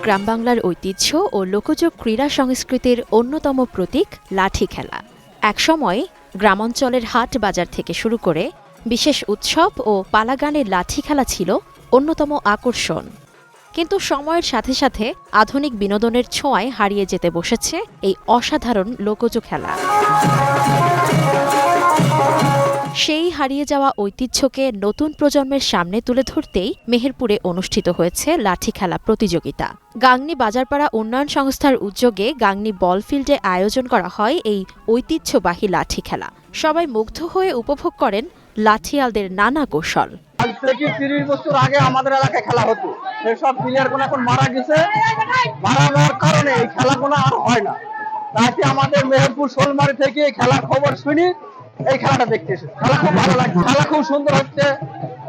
গ্রাম বাংলার ঐতিহ্য ও লোকজ ক্রীড়া সংস্কৃতির অন্যতম প্রতীক লাঠি খেলা। একসময় গ্রামাঞ্চলের হাট বাজার থেকে শুরু করে বিশেষ উৎসব ও পালাগানের লাঠি খেলা ছিল অন্যতম আকর্ষণ। কিন্তু সময়ের সাথে সাথে আধুনিক বিনোদনের ছোঁয়ায় হারিয়ে যেতে বসেছে এই অসাধারণ লোকজ খেলা। সেই হারিয়ে যাওয়া ঐতিহ্যকে নতুন প্রজন্মের সামনে তুলে ধরতেই মেহেরপুরে অনুষ্ঠিত হয়েছে লাঠি খেলা প্রতিযোগিতা। গাংনী বাজারপাড়া উন্নয়ন সংস্থার উদ্যোগে গাংনী বলফিল্ডে আয়োজন করা হয় এই ঐতিহ্যবাহী লাঠি খেলা। সবাই মুগ্ধ হয়ে উপভোগ করেন লাঠিয়ালদের নানা কৌশল। আজ থেকে 30 বছর আগে আমাদের এলাকায় খেলা হতো, সেসব প্লেয়ারগুলো এখন মারা গেছে। মারা যাওয়ার কারণে এই খেলাগুলো আর হয় না। তাই আমাদের মেহেরপুর শোলমারি থেকে এই খেলার খবর শুনি এই খেলাটা দেখতে এসেছি। খেলা খুব ভালো লাগছে, খেলা খুব সুন্দর হচ্ছে,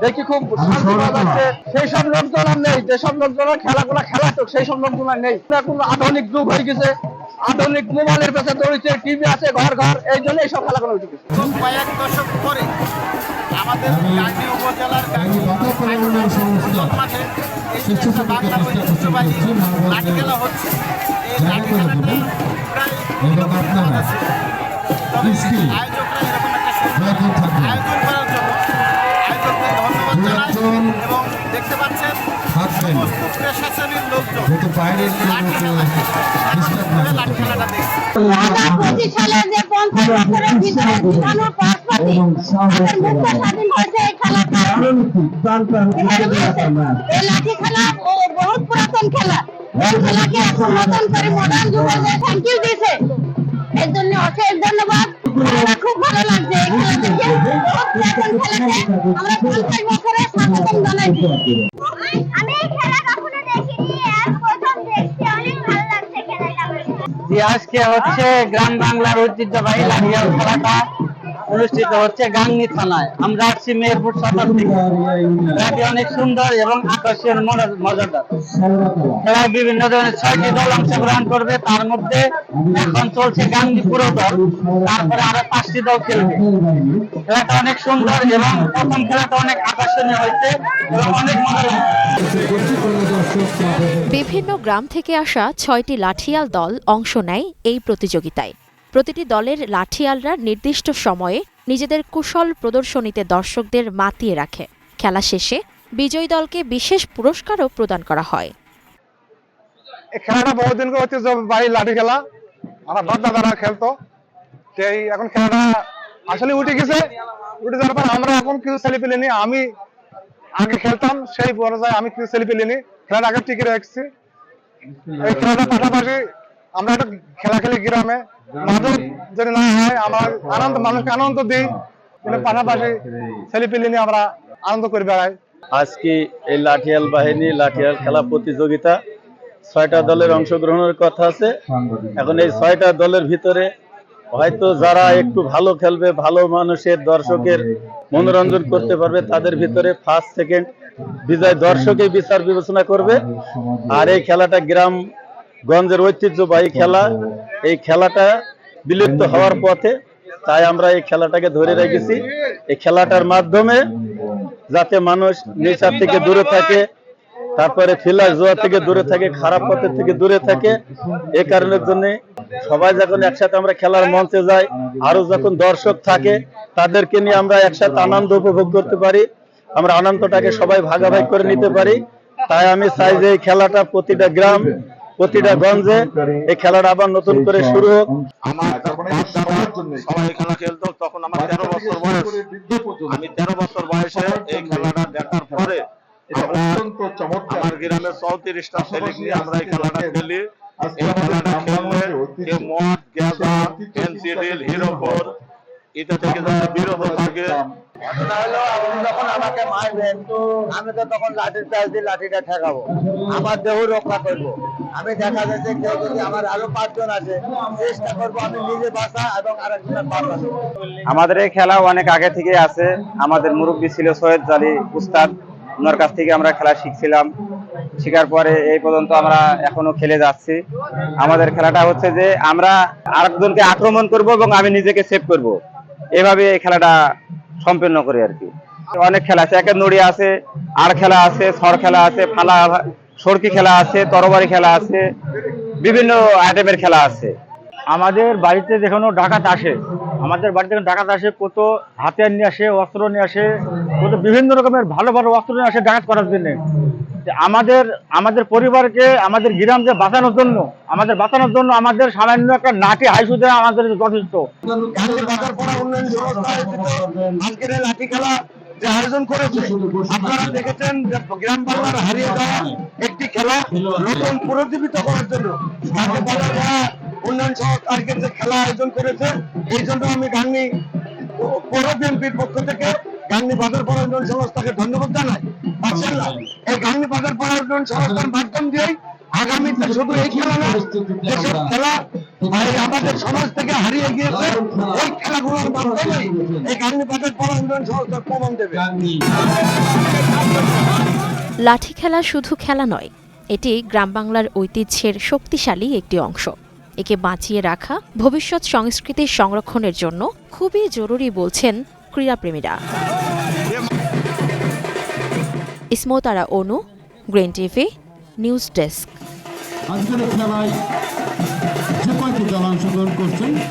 দেখি খুব শান্তি পাওয়া যাচ্ছে। সেই সব লোকজন আর নেই, যেসব লোকজন খেলাগুলো খেলাতো সেই সব লোকজন আর নেই। এখন আধুনিক যুগ হয়ে গেছে, আধুনিক মোবাইলের পেছনে দৌড়েছে, টিভি আছে ঘর ঘর, এই জন্য এইসব খেলাগুলো উঠে গেছে। কয়েক দশক পরে আমাদের গাংনী উপজেলার গাংনী মাঠে এই বাংলা ঐতিহ্যবাহী লাঠি খেলা হচ্ছে। এই লাঠি খেলাটা প্রায় আয়োজকরা এরকম একটা সুন্দর আয়োজন করার জন্য আয়োজকদের ধন্যবাদ জানাই। এবং দেখতে পাচ্ছেন সমস্ত পেশাশ্রেণীর লোকজন লাঠি খেলাটা দেখছে। বহুত পুরাতন খেলা, এই খেলাকে এখন নতুন করে মডার্ন যুগের থ্যাংক ইউ দিয়েছে, এর জন্য অশেষ ধন্যবাদ। খুব ভালো লাগছে এই খেলা দেখে। বহুত পুরাতন খেলাতে আমরা 50 বছরের স্বাগতম জানাইছি। আমি এই খেলা কখনো দেখিনি, আজ প্রথম দেখছি, অনেক ভালো লাগছে খেলাটা। যে আজকে হচ্ছে গ্রাম বাংলার ঐতিহ্যবাহী লাঠিয়াল খেলাটা অনুষ্ঠিত হচ্ছে গাংনী থানায়। আমরা আসছি মেহেরপুর সদর থেকে। খেলাটি অনেক সুন্দর এবং আকর্ষণীয় মজাদার। খেলায় বিভিন্ন ধরনের 6টি দল অংশগ্রহণ করবে, তার মধ্যে এখন চলছে গাংনী পুরো দল, তারপরে আরো 5টি দল খেলবে। খেলাটা অনেক সুন্দর এবং প্রথম খেলাটা অনেক আকর্ষণীয় হয়েছে এবং অনেক মজার। বিভিন্ন গ্রাম থেকে আসা 6টি লাঠিয়াল দল অংশ নেয় এই প্রতিযোগিতায়। প্রতিটি দলের লাঠিয়ালরা নির্দিষ্ট সময়ে নিজেদের কুশল প্রদর্শনীতে দর্শকদের মাতিয়ে রাখে। খেলা শেষে বিজয়ী দলকে বিশেষ পুরস্কারও প্রদান করা হয়। এই খেলাটা বহুদিন করে ঐতিহ্যবাহী লাঠি খেলা, আমার দাদারা খেলতো। সেই এখন খেলাটা আসলে উঠে গেছে। উঠে যাওয়ার পর আমরা এখন কিছু ছেলে পেলে নি, আমি আগে খেলতাম সেই পর্যায়ে আমি কিছু ছেলে পেলে নি, খেলাটা আগে টিকে রাখছি। এই খেলাটার পাশাপাশি আমরা একটা খেলা খেলি গ্রামে, মাদক যদি না হয় আমার আনন্দ, মানুষকে আনন্দ দিই, কিন্তু পাশাপাশি ছেলে পেলে নিয়ে আমরা আনন্দ করে বেড়াই। আজকে এই লাঠিয়াল বাহিনী লাঠিয়াল খেলা প্রতিযোগিতা 6টা দলের অংশগ্রহণের কথা আছে। এখন এই 6টা দলের ভিতরে হয়তো যারা একটু ভালো খেলবে, ভালো মানুষের দর্শকের মনোরঞ্জন করতে পারবে, তাদের ভিতরে ফার্স্ট সেকেন্ড বিজয় দর্শকের বিচার বিবেচনা করবে। আর এই খেলাটা গ্রামগঞ্জের ঐতিহ্যবাহী খেলা, এই খেলাটা বিলুপ্ত হওয়ার পথে, তাই আমরা এই খেলাটাকে ধরে রেখেছি। এই খেলাটার মাধ্যমে যাতে মানুষ নেশা থেকে দূরে থাকে, তারপরে ফিলার জোয়া থেকে দূরে থাকে, খারাপ পথের থেকে দূরে থাকে। এই কারণের জন্য সবাই যখন একসাথে আমরা খেলার মঞ্চে যাই, আরো যখন দর্শক থাকে তাদেরকে নিয়ে আমরা একসাথে আনন্দ উপভোগ করতে পারি, আমরা আনন্দটাকে সবাই ভাগাভাগি করে নিতে পারি। তাই আমি চাই যে এই খেলাটা প্রতিটা গ্রাম, প্রতিটা গঞ্জে এই খেলাটা আবার নতুন করে শুরু হোক। আমার সবাই খেলা খেলতো, তখন আমার 13 বছর বয়স। আমি 13 বছর বয়সে এই খেলাটা দেখার পরে আমার গ্রামের 34টা ছেলে নিয়ে আমরা এই খেলাটা খেলি। এই খেলাটা খেললে যে মদ, গাঁজা, এনসিডিল, হিরোপর এটা থেকে যারা বিরত থাকে। যখন আমাকে মারবেন আমি তো তখন লাঠির চাষ দিয়ে লাঠিটা ঠেকাবো, আমার দেহ রক্ষা করবো। আমি দেখা যাচ্ছে কেউ যদি আমার আরো 5 জন আছে, চেষ্টা করবো আমি নিজে বাঁচা এবং আরেকজনের বাঁচাবো। আমাদের এই খেলা অনেক আগে থেকে আছে। আমাদের মুরব্বী ছিল সৈয়দ আলী উস্তাদ, ওনার কাছ থেকে আমরা খেলা শিখছিলাম। শেখার পরে এই পর্যন্ত আমরা এখনো খেলে যাচ্ছি। আমাদের খেলাটা হচ্ছে যে আমরা আরেকজনকে আক্রমণ করব এবং আমি নিজেকে সেভ করব, এভাবে এই খেলাটা সম্পন্ন করি আর কি। অনেক খেলা আছে, একের নড়ি আছে, আর খেলা আছে, সর খেলা আছে, সরকি খেলা আছে, তরবারি খেলা আছে, বিভিন্ন আইটেমের খেলা আছে। আমাদের বাড়িতে যখন ডাকাত আসে, কত হাতিয়ার নিয়ে আসে, অস্ত্র নিয়ে আসে, কত বিভিন্ন রকমের ভালো ভালো অস্ত্র নিয়ে আসে ডাকাত করার জন্য। আমাদের পরিবারকে, আমাদের গ্রামকে বাঁচানোর জন্য, আমাদের সামান্য একটা লাঠি হাইসু দেওয়া আমাদের যথেষ্ট। আজকের এই লাঠি খেলা যে আয়োজন করেছে, আপনারা দেখেছেন যে গ্রাম বাংলার হারিয়ে যাওয়া একটি খেলা নতুন পুনর্জীবিত করার জন্য উন্নয়ন সহকারীকে যে খেলা আয়োজন করেছে, এই জন্য আমি গাংনী পৌর বিএনপির পক্ষ থেকে গাংনী বাজার পাড়া উন্নয়ন সংস্থাকে ধন্যবাদ জানাই। এই গাংনী বাজার পাড়া উন্নয়ন সংস্থার মাধ্যম দিয়েই আগামীতে শুধু এই খেলা না, যেসব খেলা আমাদের সমাজ থেকে হারিয়ে গিয়েছে, ওই খেলাগুলোর মাধ্যমে এই গাংনী বাজার পাড়া উন্নয়ন সংস্থার প্রমাণ দেবে। লাঠি খেলা শুধু খেলা নয়, এটি গ্রাম বাংলার ঐতিহ্যের শক্তিশালী একটি অংশ। একে বাঁচিয়ে রাখা ভবিষ্যৎ সংস্কৃতির সংরক্ষণের জন্য খুবই জরুরি বলছেন ক্রীড়াপ্রেমীরা। ইসমতারা অনু, গ্রিন টিভি, নিউজ ডেস্ক। আজকের খেলায় যে কয়েকটি দল অংশগ্রহণ করছেন